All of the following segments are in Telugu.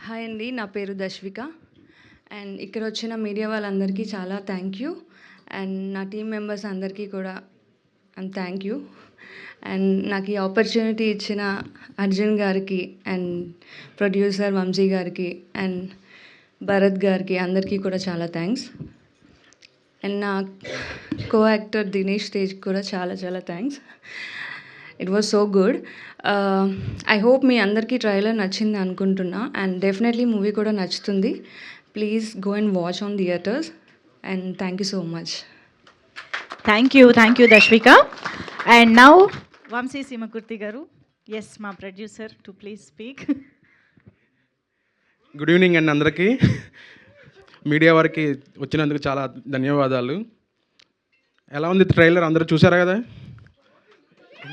హాయ్ అండి, నా పేరు దశ్విక. అండ్ ఇక్కడ వచ్చిన మీడియా వాళ్ళందరికీ చాలా థ్యాంక్ యూ. అండ్ నా టీం మెంబర్స్ అందరికీ కూడా థ్యాంక్ యూ. అండ్ నాకు ఈ ఆపర్చునిటీ ఇచ్చిన అర్జున్ గారికి అండ్ ప్రొడ్యూసర్ వంశీ గారికి అండ్ భరత్ గారికి అందరికీ కూడా చాలా థ్యాంక్స్. అండ్ నా కో యాక్టర్ దినేష్ తేజ్ కూడా చాలా చాలా thanks. It was so good. I hope మీ అందరికీ ట్రైలర్ నచ్చింది అనుకుంటున్నా. అండ్ డెఫినెట్లీ మూవీ కూడా నచ్చుతుంది. Please go and watch on theaters. And thank you so much. Thank you Dashvika. And now Vamsi Seemakurthi garu, as మా producer, to please speak. Good evening అండి అందరికీ. మీడియా వారికి వచ్చినందుకు చాలా ధన్యవాదాలు. ఎలా ఉంది ట్రైలర్, అందరూ చూసారా కదా?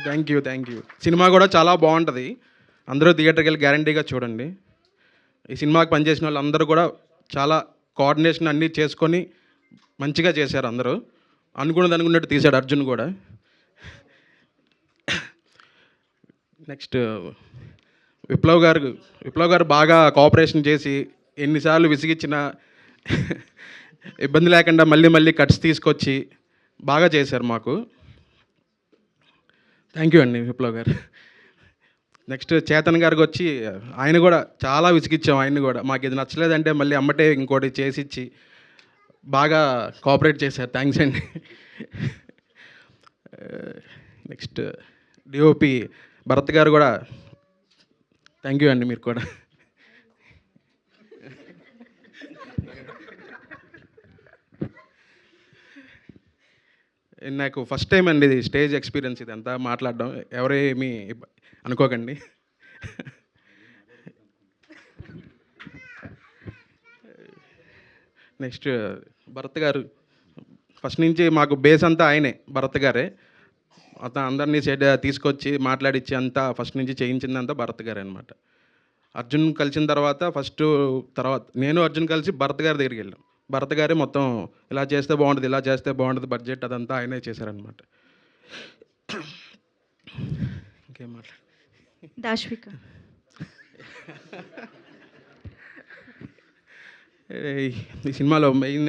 Thank you. సినిమా కూడా చాలా బాగుంటుంది. అందరూ థియేటర్కి వెళ్ళి గ్యారంటీగా చూడండి. ఈ సినిమాకి పనిచేసిన వాళ్ళు అందరూ కూడా చాలా కోఆర్డినేషన్ అన్నీ చేసుకొని మంచిగా చేశారు. అందరూ అనుకున్నట్టు తీశాడు అర్జున్ కూడా. నెక్స్ట్ విప్లవ్ గారు బాగా కోఆపరేషన్ చేసి ఎన్నిసార్లు విసిగిచ్చినా ఇబ్బంది లేకుండా మళ్ళీ కట్స్ తీసుకొచ్చి బాగా చేశారు మాకు. థ్యాంక్ యూ అండి విప్లవ్ గారు. నెక్స్ట్ చేతన్ గారికి వచ్చి ఆయన కూడా చాలా విసిగిచ్చాం. ఆయన్ని కూడా మాకు ఇది నచ్చలేదంటే మళ్ళీ అమ్మటే ఇంకోటి చేసిచ్చి బాగా కోఆపరేట్ చేశారు. థ్యాంక్స్ అండి. నెక్స్ట్ డిఓపి భరత్ గారు కూడా థ్యాంక్ యూ అండి. మీరు కూడా నాకు ఫస్ట్ టైం అండి ఇది స్టేజ్ ఎక్స్పీరియన్స్, ఇదంతా మాట్లాడడం. ఎవరేమీ అనుకోకండి. నెక్స్ట్ భరత్ గారు, ఫస్ట్ నుంచి మాకు బేస్ అంతా ఆయనే, భరత్ గారే. అతను అందరినీ తీసుకొచ్చి మాట్లాడిచ్చి అంతా ఫస్ట్ నుంచి చేయించిందంతా భరత్ గారే అనమాట. అర్జున్ కలిసిన తర్వాత నేను అర్జున్ కలిసి భరత్ గారి దగ్గరికి వెళ్ళాం. భరత్ గారే మొత్తం ఇలా చేస్తే బాగుంటుంది బడ్జెట్ అదంతా ఆయనే చేశారనమాట. ఇంకేం మాట్లాడు. దాశ్విక. ఈ సినిమాలో మెయిన్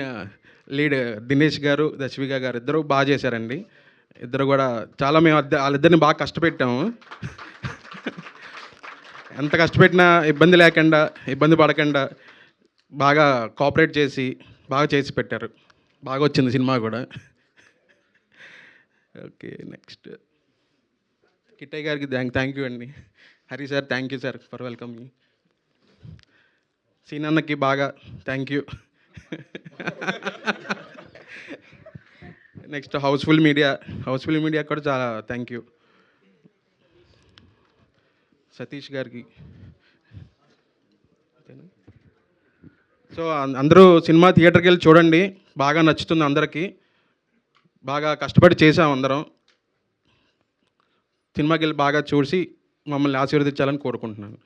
లీడ్ దినేష్ గారు, దశ్విక గారు ఇద్దరు బాగా చేశారండి. ఇద్దరు కూడా చాలా మేము వాళ్ళిద్దరిని బాగా కష్టపెట్టాము. ఎంత కష్టపెట్టినా ఇబ్బంది పడకుండా బాగా కోఆపరేట్ చేసి బాగా చేసి పెట్టారు. బాగా వచ్చింది సినిమా కూడా. ఓకే, నెక్స్ట్ కిట్టయ్య గారికి థ్యాంక్ యూ అండి. Hari sir thank you sir for welcoming. సీనన్నకి బాగా thank you. Next housefull media కూడా చాలా థ్యాంక్ యూ. సతీష్ గారికి. సో అందరూ సినిమా థియేటర్కి వెళ్ళి చూడండి, బాగా నచ్చుతుంది అందరికీ. బాగా కష్టపడి చేసాం అందరం. సినిమాకి వెళ్ళి బాగా చూసి మమ్మల్ని ఆశీర్వదించాలని కోరుకుంటున్నాను.